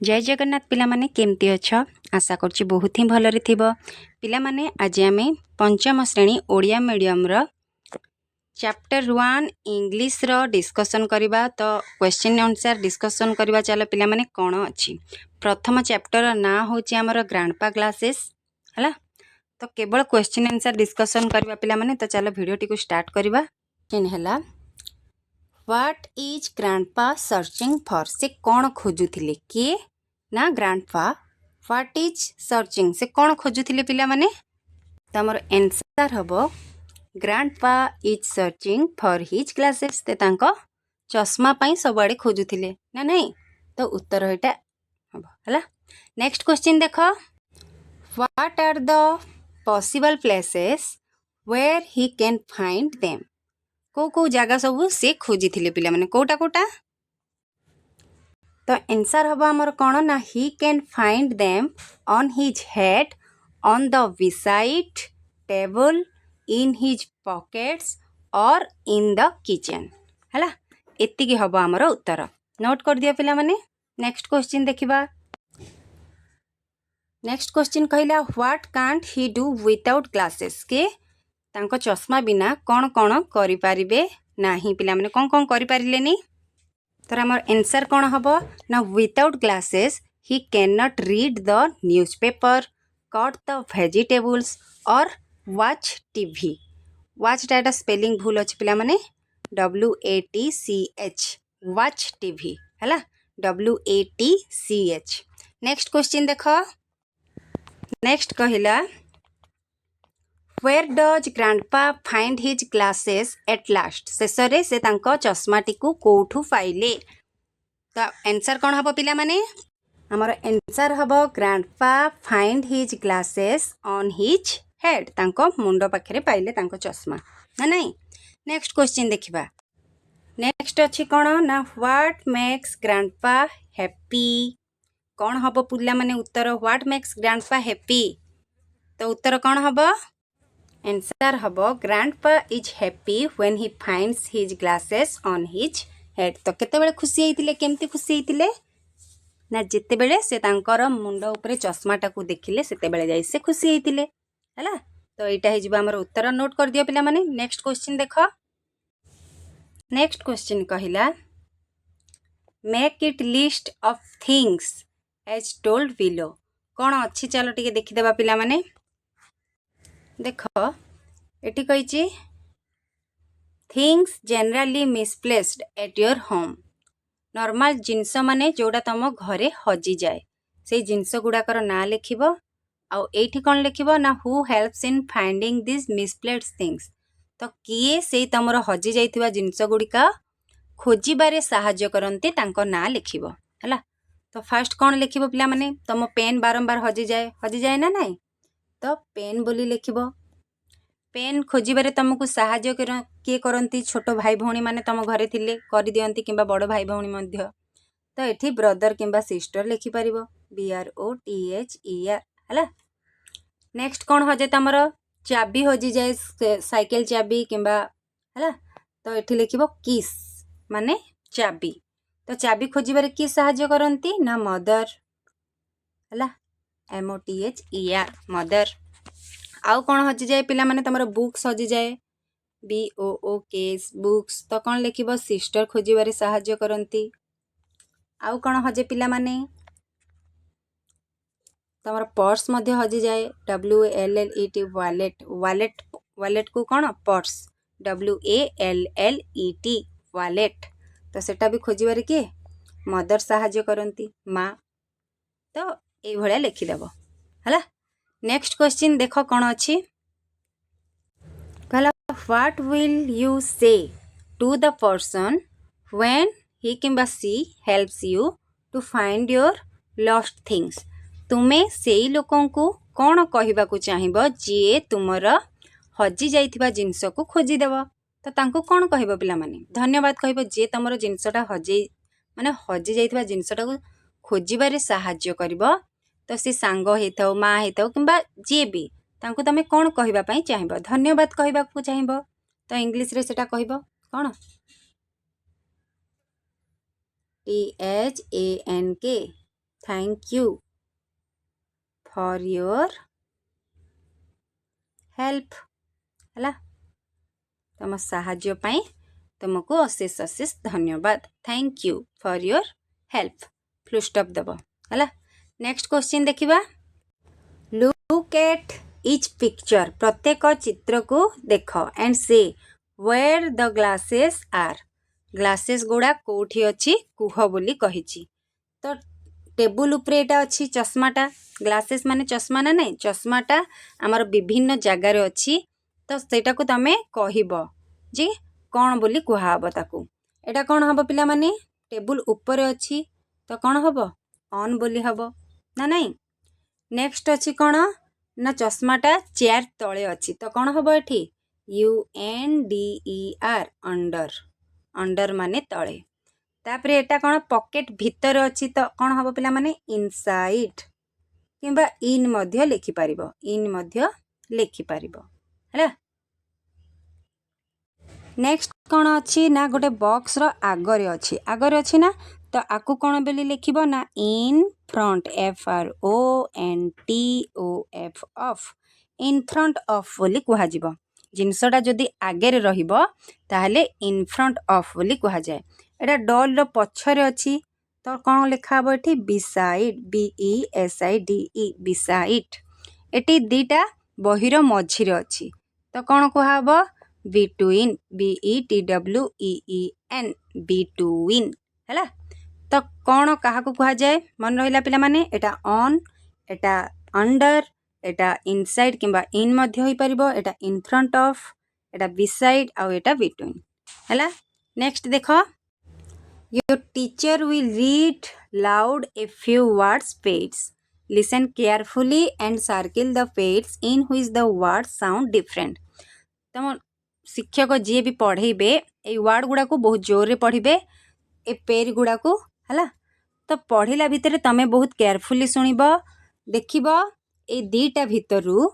जय जगन्नाथ पिला माने केमती अछ आशा करछि बहुत ही भलरे थिबो पिला माने आज आमे पंचम श्रेणी ओडिया मीडियम रो चैप्टर 1 इंग्लिश रो डिस्कशन करबा। तो क्वेश्चन आंसर डिस्कशन करबा। चलो पिला माने कोन अछि। प्रथम चैप्टर रो ना होछि हमर ग्रैंडपा ग्लासेस हला। तो केवल क्वेश्चन आंसर डिस्कशन करबा पिला माने। तो चलो वीडियो टी को स्टार्ट करबा। केन हला what is grandpa searching for से कोन खोजुथिले के ना ग्रैंडपा व्हाट इज सर्चिंग से कोन खोजुथिले पिला माने। तो हमर आंसर हबो grandpa is searching for his glasses ते तांको चश्मा पई सबआडे खोजुथिले ना नहीं। तो उत्तर हेटा हबो हला। नेक्स्ट क्वेश्चन देखो what are the possible places where he can find them. को जगह सब से खोजिथिले पिला माने कोटा कोटा। तो आंसर हबो हमर कोन ना ही can find them on his head on the beside table in his pockets और इन द किचन हला। एतिकी हबो हमर उत्तर। नोट कर दिया पिला माने। नेक्स्ट क्वेश्चन देखिबा। नेक्स्ट क्वेश्चन कहला what can't he do without glasses के तांको चश्मा बिना कोन कोन करि पारिबे नाही पिला माने कोन करि पारिलेनी। तो हमर आंसर कोन हबो ना without glasses he can not read the newspaper cut the vegetables और वॉच टीवी। वॉच डाटा स्पेलिंग भूल अछि पिला माने WATCH वॉच टीवी हला WATCH। नेक्स्ट क्वेश्चन देखो। नेक्स्ट कहला Where does grandpa find his glasses at last? शेषरे से तांको चश्माटी को कोठू पाइले। तो आंसर कौन हबो पिला माने हमर आंसर हबो grandpa find his glasses on his head तांको मुंडो पाखरे पाइले तांको चश्मा ना नहीं। नेक्स्ट क्वेश्चन देखिबा। नेक्स्ट अछि कोन ना व्हाट मेक्स ग्रैंडपा हैप्पी। कौन हबो पिला माने उत्तर व्हाट मेक्स ग्रैंडपा हैप्पी। तो उत्तर कौन हबो आंसर हबो grandpa is happy when he finds his glasses on his head. तो केते बेले खुशी हेतिले केमती खुशी हेतिले ना जेते बेले से तांकर मुंडो ऊपर चश्माटा को देखिले सेते बेले जाई से खुशी हेतिले हला। तो एटा हे जिबा हमर उत्तर। नोट कर दियो पिला माने। नेक्स्ट क्वेश्चन देखो। नेक्स्ट क्वेश्चन कहिला make it list of things as told below. कोन अछि चलो टिके देखि देबा पिला माने। देखो एटी कहिची things generally misplaced at your home. Normal जिनस माने जोड़ा तुम घरे हजि जाए से जिनस गुड़ाकर ना लिखिबो। आउ एठी कोन लिखिबो ना who helps in finding this misplaced things. तो किए से तमर हजि जाइथिबा जिनस गुड़िका खोजिबारे साहाय्य करंती तांको ना लिखिबो हला। तो फर्स्ट कोन लिखिबो पिला माने तुम पेन बारंबार हजि जाए ना नहीं। तो पेन बोली लिखिबो। पेन खोजिबारे तुमको साहाय्य किए करंती छोटो भाई भौणी माने तुम घरे थिले करि दियंती किंबा बड़ भाई भौणी मध्य। तो एठी ब्रदर किंबा सिस्टर लिखि परिबो BROTHER हला। नेक्स्ट कोन हो जे तमरो चाबी हजि जाए साइकिल चाबी किंबा हला। तो एठी लिखिबो किस माने चाबी। तो चाबी खोजिबारे की साहाय्य करंती ना मदर हला MOTHER मदर। आउ कौन हजि जाए पिला माने तमरो बुक्स हजि जाए BOOKS बुक्स। तो कौन लिखिबो सिस्टर खोजिबारे साहाय्य करंती। आउ कौन हजे पिला माने तमरो पर्स मध्य हजि जाए WALLET वॉलेट। वॉलेट को कौन पर्स WALLET वॉलेट। तो सेटा भी खोजिबारे के मदर साहाय्य करंती माँ। तो ए भलिया लिखि देबो हला। नेक्स्ट क्वेश्चन देखो कौन अछि। कहला what will you say to the person when he किंबा she helps you to find your lost things. तुमे सेई लोकन को कौन कहिबा को चाहिबो जे तुमर हजि जाइथिबा जिंस को खोजि देबो। तो तांको कौन कहिबो पिला माने धन्यवाद कहिबो जे तमरो जिंसटा हजि माने हजि जाइथिबा जिंसटा को खोजिबारे साहाय्य करिबो। तो से सांग हेथाओ माँ हेथाओ किंबा जे भी तांको तमे कौन कहिबा पई चाहिबो धन्यवाद कहिबा को चाहिबो। तो इंग्लिश रे सेटा कहिबो कौन THANK thank you for your help है तुम साहाय्य पाई तुमको अशेष अशेष धन्यवाद thank you for your help full stop दब है नेक्स्ट क्वेश्चन देखिबा लुक एट इच पिक्चर प्रत्येक चित्र को देख and say where the glasses are glasses गुड़ा कोठी अच्छी कुह बोली कहिची तो टेबुल उपरे एटा अच्छी चश्माटा ग्लासेस माने चश्मा ना नहीं चश्माटा आमर विभिन्न जगार अच्छी तो सेटा को तमे कहिबो जे कौन बोली कुहाब ताकू एटा कौन हम पिला माने टेबुल ऊपर अच्छी तो कौन हम ऑन बोली हम ना नहीं नेक्स्ट अच्छी कौन ना चश्माटा चेयर तले अच्छी तो कौन हम एठी UNDER अंडर अंडर माने तले तापरे एटा कौन पॉकेट भीतर अच्छी तो कौन हम पिला माने इनसाइड किंबा इन मध्य लिखि पारिबो इन मध्य लिखि पारिबो हैला नेक्स्ट कौन अच्छी ना गोटे बॉक्स रो आगरे अच्छी ना तो आकु कौन बोली लिखिबो ना in front FRONT of in front of बोली कुहा जिवो जिनसटा जदि आगे रहिबो ताहले इन फ्रंट ऑफ बोली कुहा जाए एटा डॉल रो पछरे अच्छी तो कौन लिखा हबो एठी बिसाइड BESIDE बिसाइड एटी दीटा बहिरो मझिरे अच्छी तो कौन कुहा हबो बिटवीन BETWEEN बिटवीन हैला तो कौन कहा को कुहा जाए मन रहिला पिला माने एटा on Etah under Etah inside किंबा इन मध्य होई परिबो एटा in front of Etah beside uh Etah between हैला नेक्स्ट देखो your teacher will read loud a few words pads listen carefully and circle the pads in which the words sound different तुम शिक्षक जी भी पढ़ेबे a word गुड़ा को बहुत जोर रे पढ़िबे ए पेज गुड़ा को हला तो पढ़िला भितर तमे बहुत केयरफुली सुनिब देखिब ए दीटा भितरु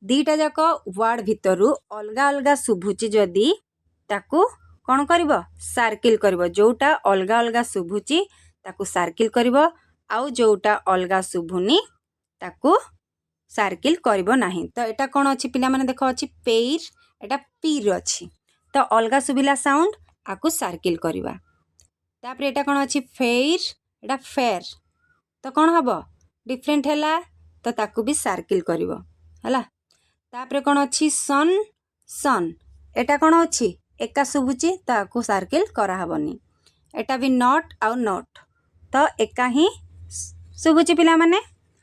दीटा जाक वर्ड भितरु अलगा अलगा शुभुची जदि ताकू कौन करिब सर्किल करिब जोटा अलगा अलगा शुभुची ताकू सर्किल करिब आउ जोटा अलगा शुभुनी ताकू सर्किल करिब नाही तो एटा कौन अच्छी पिला माने देखो अच्छी पेर एटा पीर अच्छी तो अलगा शुभिला साउंड आकू सर्किल करिबा तापरे एटा कौन अच्छी फेर एटा फेर तो कौन हबो डिफरेंट हैला तो ताकू भी सर्किल करिबो हैला तापरे कौन अच्छी सन सन एटा कौन अच्छी एका शुभुची ताकू सर्किल करा हबनी एटा भी नॉट आउ नॉट तो एका ही शुभुची पिला माने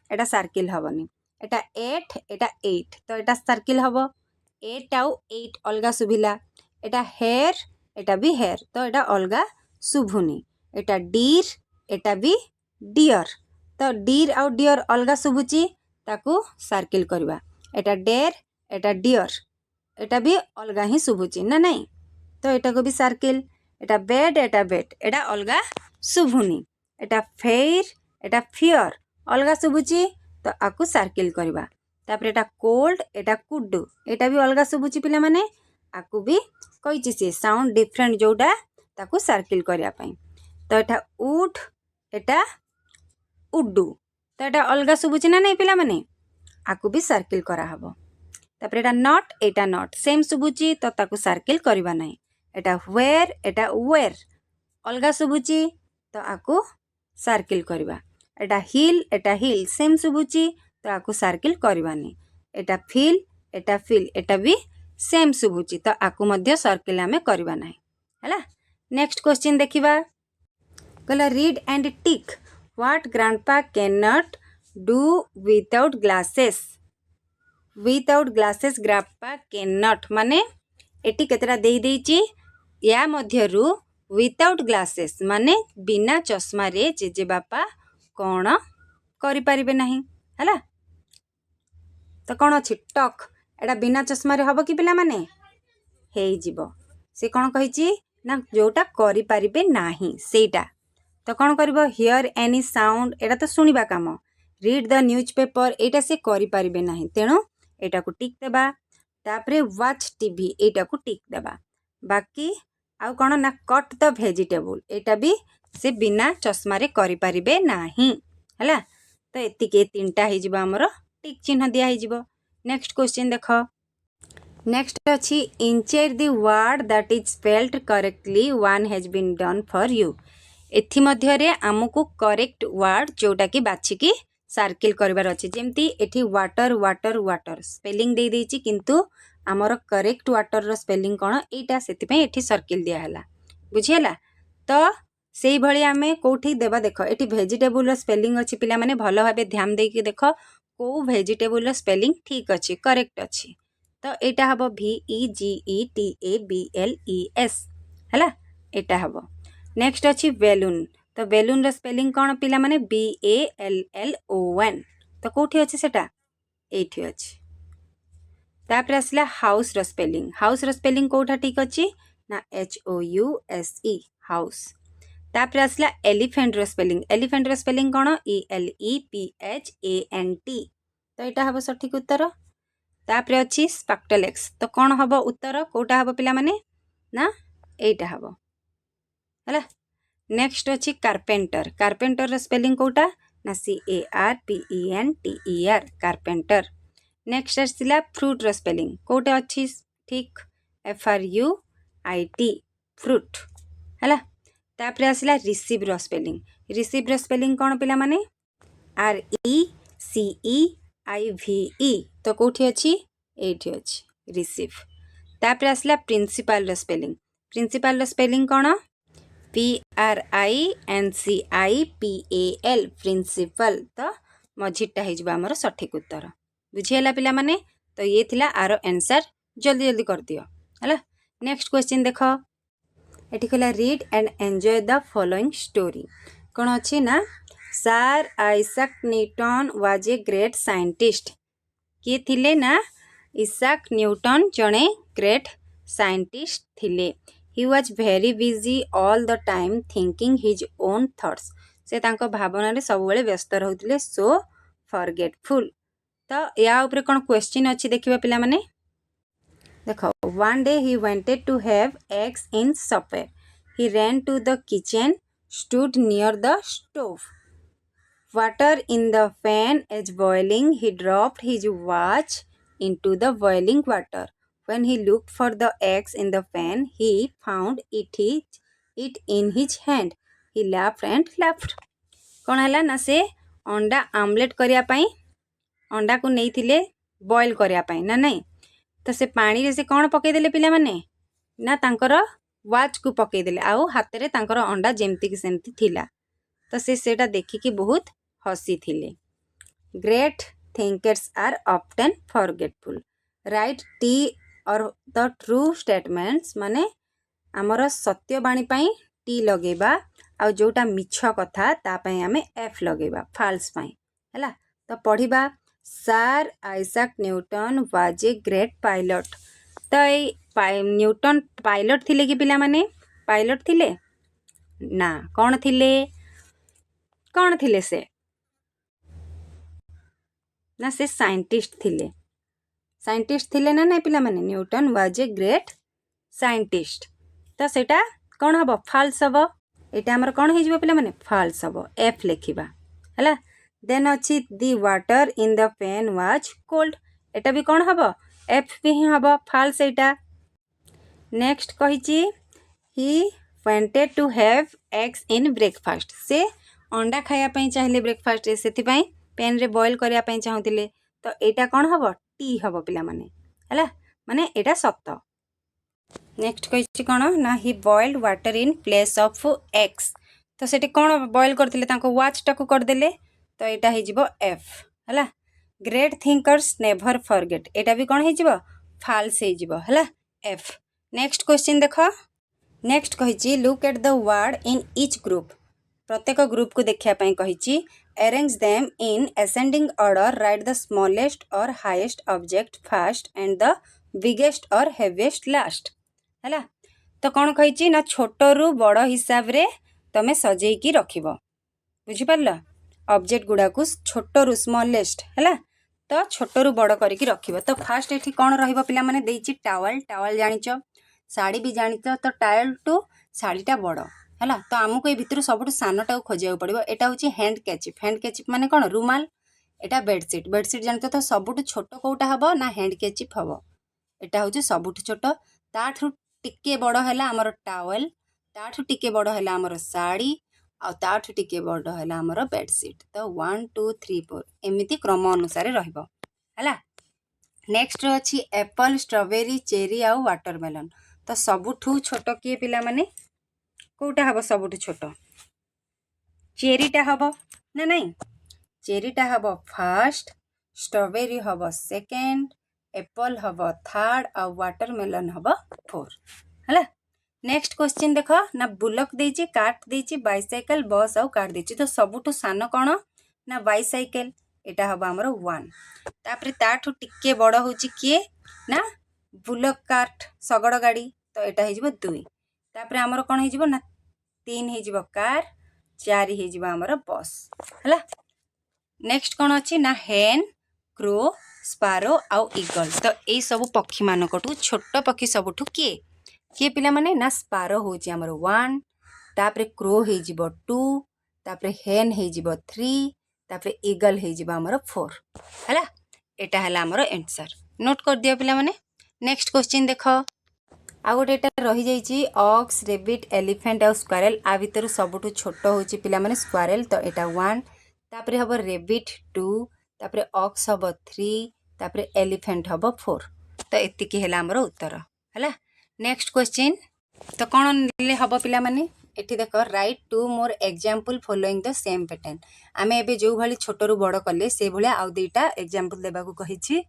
एटा सर्किल हबनी एटा 8 एटा 8 तो एटा सर्किल हबो 8 आउ 8 अलगा शुभिला एटा हेयर एटा भी हेयर तो एटा अलगा शुभुनी एटा डीर एटा भी डियर तो डीर आउ डियर अलगा शुभुची ताकू सर्किल करबा एटा डेर एटा डियर एटा भी अलगा ही शुभुची ना नहीं तो एटा को भी सर्किल एटा बेड एटा अलगा शुभुनी एटा फेर एटा फियर अलगा शुभुची तो आकू सर्किल करबा तापर एटा कोल्ड एटा कुडू एटा भी अलगा शुभुची पिला माने आकू भी कहिची से साउंड डिफरेंट जोटा ताकू सर्किल करिया पई तो एटा उड एटा उडू तो एटा अलगा शुभुची ना नहीं पिला माने आकू भी सर्किल करा हबो तापर एटा नॉट सेम शुभुची तो ताकू सर्किल करबा नहीं एटा वेयर एटा वेयर अलगा शुभुची तो आकू सर्किल करबा एटा हिल सेम शुभुची तो आकू सर्किल करबानी एटा फील एटा भी सेम शुभुची तो आकू मध्य सर्किल आमे करबा नाही हैला नेक्स्ट क्वेश्चन देखिबा कहला read and tick what grandpa can not do without glasses grandpa can not माने एटी केतरा देई देइची या मध्यरु विदाउट ग्लासेस माने बिना चश्मा रे जेजे बापा कौन करि परिबे नाही हैला तो कौन अछि टक एटा बिना चश्मा रे हबो कि पिला माने हेई जिवो से कौन कहिची ना जोटा करि परिबे नाही सेटा तो कौन करिवो हियर एनी साउंड एटा तो सुनिबा काम रीड द न्यूज़पेपर एटा से करि परिबे नाही तेणु एटा को टिक देबा तापरे वॉच टीवी एटा को टिक देबा बाकी आउ कौन ना कट द वेजिटेबल एटा भी से बिना चश्मा रे करि परिबे नाही है। तो एतिके तीनटा हो आमर टिक चिन्ह दिया। नेक्स्ट क्वेश्चन देख। नेक्स्ट अच्छी इंचेर the word that is spelled correctly one has been done for you. एथि मध्यरे आमको करेक्ट वर्ड जोटा कि बाछिकी सर्किल करिवार अछि। जेमती एठी वाटर वाटर वाटर स्पेलिंग दे देछि किंतु आमर करेक्ट वाटर रो स्पेलिंग कोन एटा सेति पय एठी सर्किल दिया हला। बुझियला। तो सेही भଳି आमे कोठी देबा। देख एठी वेजिटेबल रो स्पेलिंग अछि। पिला माने भलो भाबे ध्यान देकी देख को वेजिटेबल रो स्पेलिंग ठीक अछि करेक्ट अछि। तो एटा हबो VEGETABLES हैला एटा हबो। नेक्स्ट अछि बेलून। तो बेलून रो स्पेलिंग कोन पिला माने BALLON। तो कोठी अछि सेटा एठी अछि। तापर आसला हाउस रो स्पेलिंग। हाउस रो स्पेलिंग कोठा ठीक अछि ना HOUSE हाउस। तापर आसला एलिफेंट रो स्पेलिंग। एलिफेंट रो स्पेलिंग कोन ELEPHANT। तो एटा हबो सठिक उत्तर। तापर अछि स्पेक्टलेक्स। तो कौन हबो उत्तर कोटा हबो पिला माने ना एटा हबो हैला। नेक्स्ट अछि कारपेंटर। कारपेंटर रो स्पेलिंग कोटा ना CARPENTER कारपेंटर। नेक्स्ट आसिला फ्रूट रो स्पेलिंग कोटा अछि ठीक FRUIT फ्रूट हैला। तापर आसिला रिसीव रो स्पेलिंग। रिसीव रो स्पेलिंग कौन पिला माने RECEIVE। तो कोठी अछि एठी अछि रिसीव। तापर आसला प्रिंसिपल रो स्पेलिंग। प्रिंसिपल रो स्पेलिंग कोन PRINCIPAL प्रिंसिपल। तो मझिटा हे जबा हमर सठिक उत्तर। बुझियला पिला माने। तो ये थिला आरो आंसर जल्दी जल्दी कर दियो हैला। नेक्स्ट क्वेश्चन देखो। एठी कहला read and enjoy the following story. कोन अछि ना sir Isaac Newton was a great scientist. किए थिले ना इसाक न्यूटन जणे ग्रेट साइंटिस्ट थिले। He was very busy all the time thinking his own thoughts. से तांको भावना रे सब बेले व्यस्त रहउतिले सो फॉरगेटफुल। तो या ऊपर कोन क्वेश्चन अछि देखिबा पिला माने देखो। One day he wanted to have eggs in supper. He ran to the kitchen, stood near the stove. Water in the pan is boiling. He dropped his watch into the boiling water. When he looked for the eggs in the pan, he found it in his hand. He laughed and laughed. कौन है ना से अंडा omelette करिया पाई अंडा को नहीं थिले बॉयल करिया पाई ना नहीं। तो से पानी रे से कौन पकई देले पिला माने ना तांकर वाच को पकई देले आउ हाथ रे तांकर अंडा जेमती कि सेमती थिला। तो से सेटा देखि कि बहुत हसी थिले। Great thinkers are often forgetful. Write T और द ट्रू स्टेटमेंट्स माने आमर सत्यवाणी पाई टी लगेबा आ जोटा मिछ कथा ता पाई आमे एफ लगेबा फाल्स पाई हैला। तो पढ़िबा sir Isaac Newton was a great pilot. तो न्यूटन पायलट थिले कि पिला माने पायलट थिले ना कौन थिले से ना से साइंटिस्ट थिले। साइंटिस्ट थिले ना नहीं पिला माने Newton was a great scientist. तो सेटा कौन हबो फाल्स हबो। एटा हमर कौन हे जिवो पिला माने फाल्स हबो एफ लेखिबा हैला। देन अछि the water in the pan was cold. एटा भी कौन हबो एफ भी हबो फाल्स एटा। नेक्स्ट कहिची he wanted to have eggs in breakfast. से अंडा खाया पई चाहिले ब्रेकफास्ट रे सेति पई पैन रे बॉयल करिया पई चाहुतिले। तो एटा कौन हबो टी हबो पिला माने हैला माने एटा सत्य। नेक्स्ट कहिची कौन ना he boiled water in place of eggs. तो सेटी कौन बॉयल करथिले तांको वाच टाको कर देले। तो एटा हे जिवो एफ हैला। Great thinkers never forget. एटा भी कौन हे जिवो फाल्स हे जिवो हैला एफ। नेक्स्ट क्वेश्चन देखो। नेक्स्ट कहिची look at the word in each group. प्रत्येक ग्रुप को देखिया पई कहिची arrange them in ascending order. Write the smallest or highest object first and the biggest or heaviest last हैला। तो कौन कहिची ना छोट रु बड़ हिसाब रे तमे सजेई की रखिबो। बुझि परला ऑब्जेक्ट गुडा को छोट रु स्मॉलेस्ट हैला। तो छोट रु बड़ करिकी रखिबो। तो फास्ट एठी कौन रहिबो पिला माने देइची टावल। टावल जानिचो साड़ी भी जानिचो। तो टावल टू साड़ीटा बड़ है। तो आमको ये भितर सब सानटा खोजा पड़ो। यहाँ हूँ हैंडकरचिफ। हैंडकरचिफ माने कौन? रुमाल। एटा बेडसीट। बेडसीट जानते तो सबुठ छोट कौटा हम ना हैंडकरचिफ हम। यहाँ हूँ सबुठ छोट। ताठू टिके बड़ है आमर टावेल। ताठू टिके बड़ है आमर साड़ी। आठू टिके बड़ है आमर बेडसीट। तो 1 2 3 4 एमती क्रम अनुसार रहा। नेक्स्ट अच्छी एप्पल, स्ट्रॉबेरी, चेरी आउ वाटरमेलन। तो सबुठू छोट किए पिला माने कोटा हम? सबुठू छोट चेरीटा हम ना नहीं? चेरीटा हम फर्स्ट, स्ट्रॉबेरी हम सेकेंड, एप्पल हम थर्ड और वाटरमेलन हम फोर्थ है। नेक्स्ट क्वेश्चन देख ना बुलक देछि, कार्ट देछि, बाइसाइकल, बस आउ कार देछि। तो सबुठू सान कौन ना बाइसाइकल। एटा हम आमर 1। तापर ताठू टिके बड़ हूँ किए ना बुलक कार्ट शगड़ गाड़ी। तो यहाँ हो 2। तापर आमर कौन हो ना 3 हो कार, 4 हो आमर बस है। नेक्स्ट कौन अच्छी ना हेन, क्रो, स्पारो आउ ईगल। तो यही सब पक्षी मानकटू छोट पक्षी सबुठू किए किए पिला माने ना स्पारो हो आमर 1, तापर क्रो हो 2, तापर हेन हो 3, तापर ईगल हो आमर 4 है। एटा है आमर आंसर। नोट कर दिया पिला माने। नेक्स्ट क्वेश्चन देख आ गोटे रही जाइए ऑक्स, रेबिट, एलिफेंट और स्क्वारेल। आ भितर सबुठू छोट हो पिला माने स्क्वारेल। तो यहाँ 1, तापर हम रेबिट 2, तापर ऑक्स हम 3, तापर एलिफेंट हम 4। तो एतिकी है आमर उत्तर है। नेक्स्ट क्वेश्चन तो कौन ले हम पिला माने? एठी देख right 2 more example following the same pattern. आमे एबे जो भली छोट रु बड़ कले से भलिया आउ दुईटा एग्जांपल देबा को कहिछि।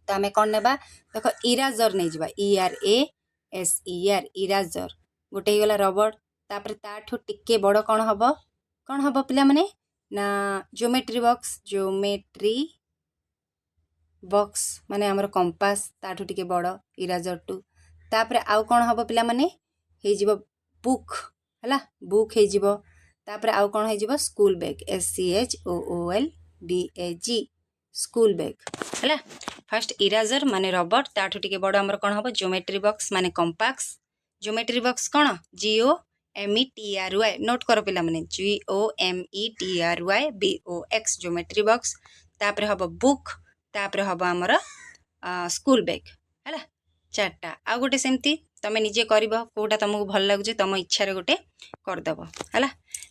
तो आमे कोन नेबा? देख इराजर नै जिबा, ERASER इराजर। गोटे गला रबर। तापर ताठू टिके बड़ कौन हम पिला माने ना ज्योमेट्री बॉक्स। ज्योमेट्री बॉक्स माने हमर कंपास ताठू टिके बड़ इराजर 2। तापर आउ कौन हम पिला माने हे जिवो बुक है। बुक हो जिवो। तापर आउ कौन हो जिवो school bag, SCHOOLBAG school bag है। फर्स्ट इराजर माने रबर। ताठू टिके बड़ हमर कौन हम? ज्योमेट्री बॉक्स माने कंपास। ज्योमेट्री बॉक्स कौन? GOMETRY। नोट कर पिला माने GOMETRY ज्योमेट्री बॉक्स। तापर हम बुक। तापर हम हमर स्कूल बैग है। 4टा। आ गोटे सेमती तमे निजे करिबो कोटा तुमको भल लागुचे तुम इच्छा रे गोटे करदेव है।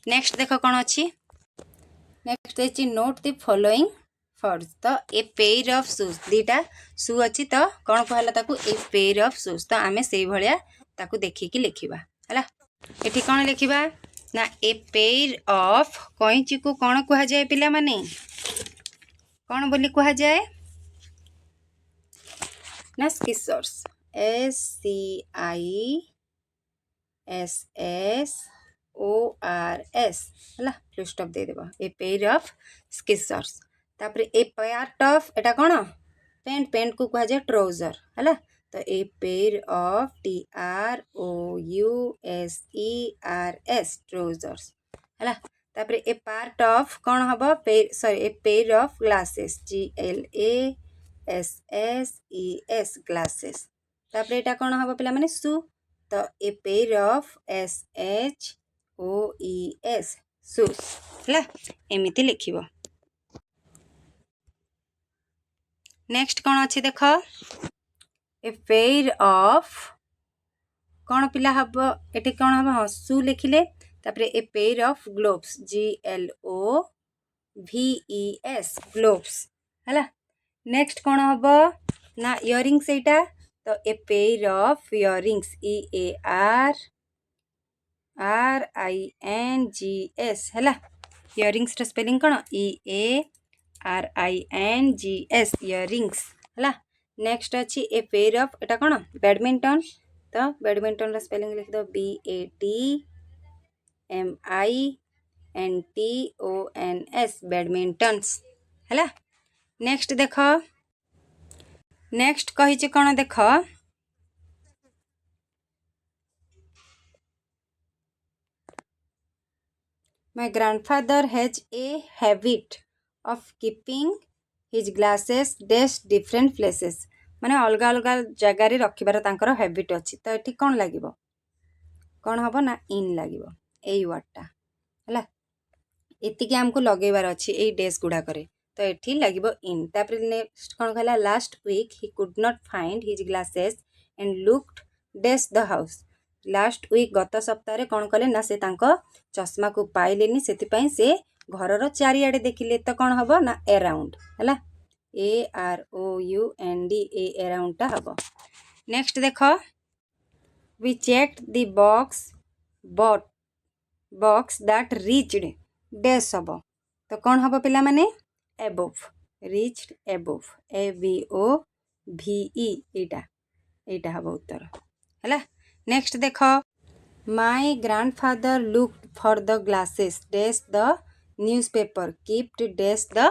नेक्स्ट देख कौन अच्छी। नेक्स्ट है नोट द फॉलोइंग फर्स्ट। तो ए पेयर ऑफ शूज। दीटा शू अच्छी तो कौन कहला ताकू? A pair of shoes. तो आमे से भलिया ताकू देखिकी लिखिबा है। एठी कौन लिखिबा ना ए पेयर ऑफ कइची को कौन कहा जाए पिला माने? कौन बोली कहा जाए ना स्किसर्स। SCISSORS है। फुल स्टॉप दे देबा। A pair of स्किसर्स। तापर ए पार्ट ऑफ एटा कौन? पैंट। पैंट को कहा जाए ट्राउजर है। तो a pair of TROUSERS trousers है। तापर ए पार्ट ऑफ कौन हम? Sorry a pair of glasses, GLASSES glasses. तापर एटा कौन हम पिला माने? शू। तो a pair of SHOES shoes है। एमिति लिखिबो। नेक्स्ट कौन अच्छी देख ए पेयर ऑफ कौन पिला हम? एटी कौन हम? हाँ शू लिखिले। तापर a pair of gloves, GLOVES gloves है। नेक्स्ट कौन हम ना इयरिंग्स। एटा तो a pair of earrings, EARRINGS है। इयरिंग्स र स्पेलिंग कौन? EARINGS इयरिंग्स है। नेक्स्ट अच्छी ए पेयर ऑफ एटा कौन? बैडमिंटन। तो बैडमिंटन र स्पेलिंग लिख दो BADMINTONS बैडमिंटन्स है। नेक्स्ट देख नेक्स्ट कही कौन देख My grandfather has a habit of keeping his glasses dash different places। माने अलग अलग जगार रखिबार तांकर हैबिट अच्छी। तो ये कौन लगे? कौन हम ना इन लगे एई वर्डटा है एतिकी आमको लगेबार अच्छी यही डेज गुड़ाक तो ये लगे इन तापर नेक्स्ट कौन कहला last week he could not find his glasses and looked डेस द हाउस लास्ट वीक गत सप्ताह कौन कले ना से तांको चश्मा को पाइलेनी से घर चारिआडे देखिले तो कौन हम ना अराउंड है AROUND ए अराउंडटा हम नेक्स्ट देख we checked the box that reached डेस हम तो कौन हम पिला माने एबोव रीच्ड एबोव ABOVE एटा हम उत्तर है नेक्स्ट देख my grandfather looked for the glasses डेस द न्यूज़पेपर कीप्ड डेस द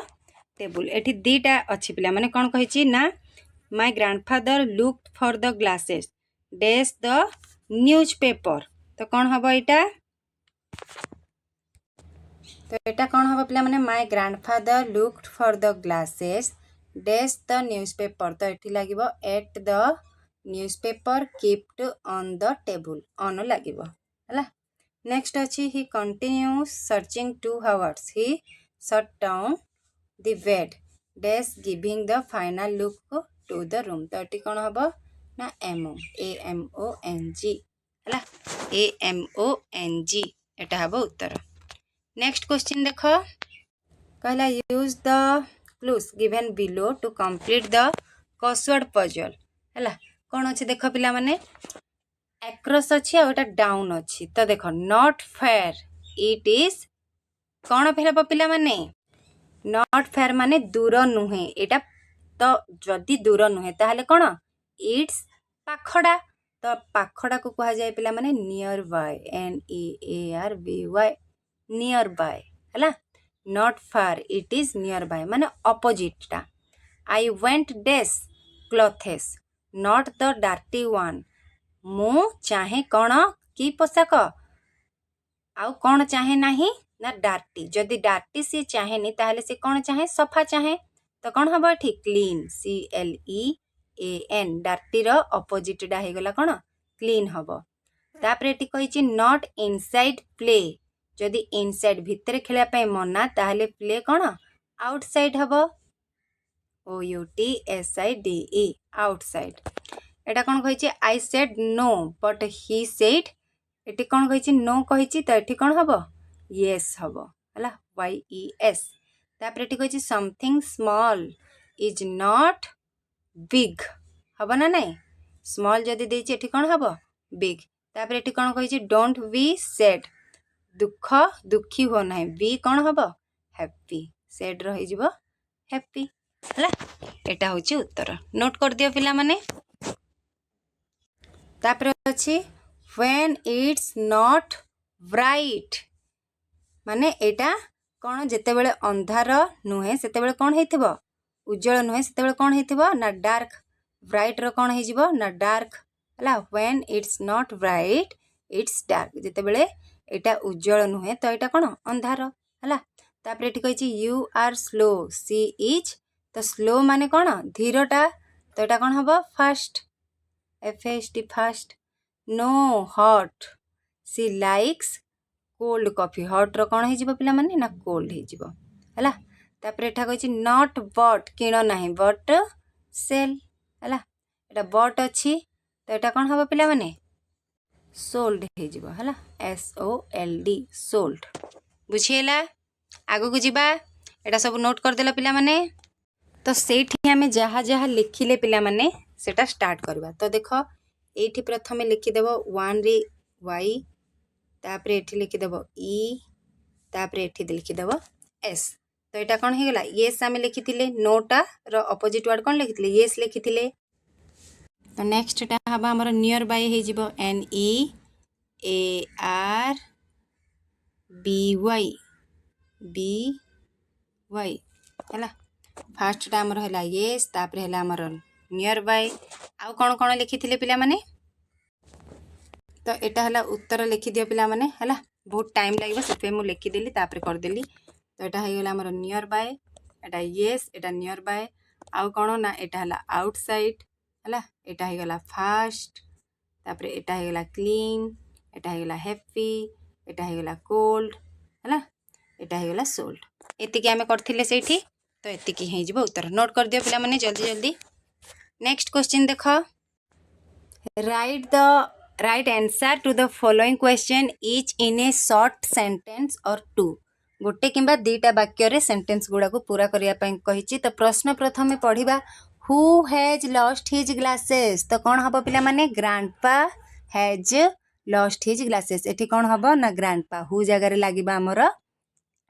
टेबुल एठी दीटा अच्छी पिला माने कौन कही ना my grandfather looked for the glasses डेस द न्यूज़पेपर तो कौन हम एटा तो यहाँ कौन हम पिला माने my grandfather looked for the glasses डेस द न्यूज़पेपर तो ये लगे at the newspaper keeped on the table on लगे है नेक्स्ट अच्छी he continues searching 2 hours he shut down the bed डेस giving the final look to the room तो ये कौन हम ना AMONG है AMONG एटा हम उत्तर नेक्स्ट क्वेश्चन देख कहला use the clues given below to complete the crossword puzzle है कौन अच्छे देख पिला माने एक्रॉस अच्छी आउटा डाउन अच्छी तो देख नॉट फेयर इट इज कौन फेर हम पिला माने नॉट फेयर माने दूर नुहे एटा तो जदि दूर नुहे ताहले कौन इट्स पाखड़ा तो पाखड़ा को कहा जाए पिला माने nearby NEARBY nearby है not far it is nearby माने अपोजिटा आई वेंट डेस clothes not the dirty one मु चाहे कौन कि पोशाक आउ कौन चाहे नहीं ना डार्टी जदि डार्टी सी चाहे नहीं ताहले से कौन चाहे सफा चाहे तो कौन हम ये क्लीन CLEAN डार्टी रो अपोजिटा हो गला कौन क्लीन हम तापर ये कही नॉट इनसाइड प्ले जदि इनसाइड भितर खेलने मना ताहले प्ले कौन आउटसाइड हम OUTSIDE आउटसाइड एटा कौन कही I said no but he said yes कौन कही नो कही तो ये कौन हम येस हम है YES तापर ये कही something small is not big हम ना नहीं स्मॉल जदि देछि एठी कौन हम बिग तापर ये कौन कही डोंट बी सैड दुखी हो ना बी कौन हम हैप्पी सैड रही हैप्पी है एटा होची उत्तर नोट कर दियो पिला माने तापर अच्छी व्हेन इट्स नॉट ब्राइट माने एटा कौन जेते बेले अंधार नुहे सेते बेले कौन हेतिबो उज्जवल नुहे सेते बेले कौन हेतिबो ना डार्क ब्राइट रो कौन हेजिबो ना डार्क हला when it's not bright it's dark जेते बेले एटा उज्जवल नुहे तो एटा कौन अंधार हला तापर एठी कहिछि you are slow she is too slow माने कौन धीरटा तो एटा कौन हम fast FAST fast no hot she likes cold coffee hot रो कौन हो पिला माने ना कोल्ड हो है तापर एठा कही नॉट बट किण ना बट सेल है एटा बट अच्छी तो यहाँ कौन हम पिला माने सोल्ड है SOLD सोल्ड बुझीगला आगू को जीवा एटा सब नोट करदेल पिला माने तो सेठी आमे जहाँ जहाँ लिखिले पिला माने सेटा स्टार्ट करवा तो देख ये प्रथम लिखिदेव 1 रे Y तापर ये लिखिदेव E तापर ये लिखिदेव S तो यहाँ कौन होगा येस आम लिखी नोटा रो अपोजिट वर्ड कौन लिखी येस लिखी तो नेक्स्ट हम आम नियर बाय हो NEARBY है फास्ट आमर है येस तापर है आमर नियर बाय आउ कौन कौन लिखी पिला माने तो यहाँ है उत्तर लिखिदियो पिला माने है बहुत टाइम लगे से मुझे लिखिदेली तापर करदेली तो यहाँ होगा आमर near by Etah yes Etah near by आउ कौन ना यहाँ है आउटसाइड है यहाँ होगा फास्ट तापर यहाँ होगा क्लीन यहाँ होगा हैप्पी एटा हेगला कोल्ड है एटा हेगला सोल्ड एतिकी आमे करथिले सेठी तो एतिकी हे जिवो उत्तर नोट कर दियो पिला माने जल्दी जल्दी नेक्स्ट क्वेश्चन देखो write answer to the following question each in a short sentence और टू गोटे किंबा दीटा वाक्य रे सेंटेंस गुड़ा को पूरा करिया पई कहिची तो प्रश्न प्रथमे पढ़िबा who has lost his glasses तो कौन हबो पिला माने grandpa has lost his glasses एठी कौन हबो ना ग्रैंडपा हु जगह रे लागिबा हमर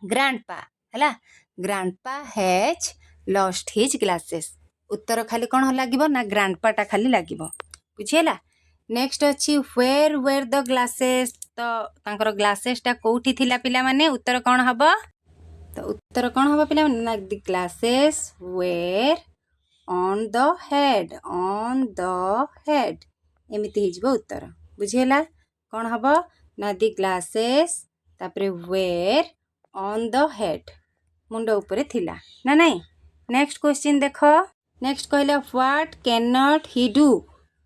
ग्रैंडपा हैला grandpa has lost his glasses उत्तर खाली कौन लागिबो ना ग्रैंडपा टा खाली लागिबो बुझियला नेक्स्ट अच्छी व्हेयर वेयर द ग्लासेस तो तांकर ग्लासेस टा कोठी थिला पिला माने उत्तर कौन हबो तो उत्तर कौन हबो पिला माने ना the glasses were on the head एमिति हिजबो उत्तर बुझियला कौन हबो ना द ग्लासेस तापरे वेयर ऑन द हेड मुंड ऊपर थिला ना नहीं नेक्स्ट क्वेश्चन देखो नेक्स्ट कहला what can not he do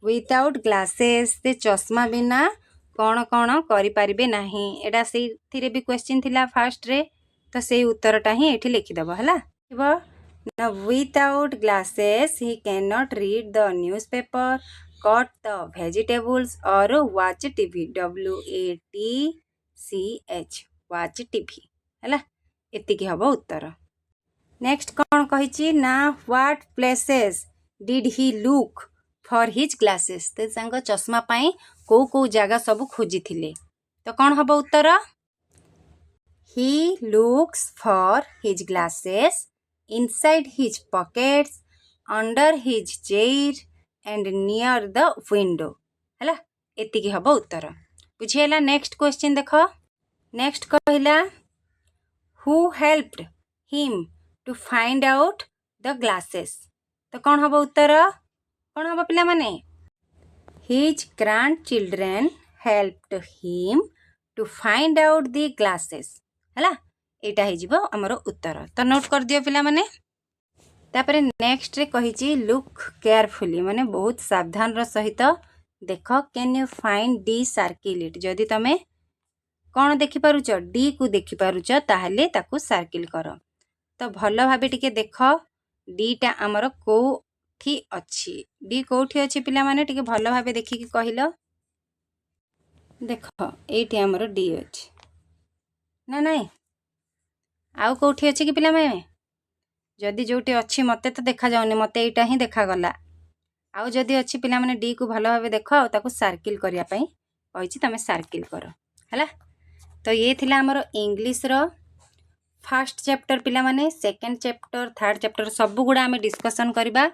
without glasses ते चश्मा बिना कौन कौन करि परिबे नाही एडा से थिरे भी क्वेश्चन थिला फास्ट रे तो से उत्तरटा ही एठी लिखि दबो हला ना without glasses he can not read the newspaper cut the vegetables और watch TV WATCH watch TV हला एतिकी हबो उत्तर नेक्स्ट कौन कहिची ना what places did he look for his glasses ते संग चश्मा पाई को जगह सब खोजी थिले तो कौन हबो उत्तर he looks for his glasses inside his pockets under his chair and near the window हला एतिकी हबो उत्तर बुझियला नेक्स्ट क्वेश्चन देखो नेक्स्ट कहला who helped him to find out the glasses तो कौन हबो उत्तर कौन हबो पिला माने his grandchildren helped him to find out the glasses हला एटा हे जिवो हमर उत्तर तो नोट कर दियो पिला माने तापरे नेक्स्ट रे कहिची लुक केयरफुली माने बहुत सावधान रो सहित देख can you find D circle it जदि तमे कौन देखि पारुच डी को देखि पारुच ताहले ताकू सर्किल कर तो भल भाबे टिके देख डी टा हमर कोठी अछि डी कोठी अछि पिला माने टिके भल भाबे देखि कि कहिलो देख एठी हमर डी अछि ना नहीं आउ कोठी अछि कि पिला माने जदि जोटी अच्छी मते तो देखा जाउनी मते एटा ही देखा गला आउ जदि अच्छी पिला माने डी को भल भाबे देख आ ताकू सर्किल करिया पई कहिछि तमे सर्किल करो हला तो ये थिला हमर इंग्लिश रो फर्स्ट चैप्टर पिला माने सेकंड चैप्टर थर्ड चैप्टर सब गुडा हमें डिस्कशन करबा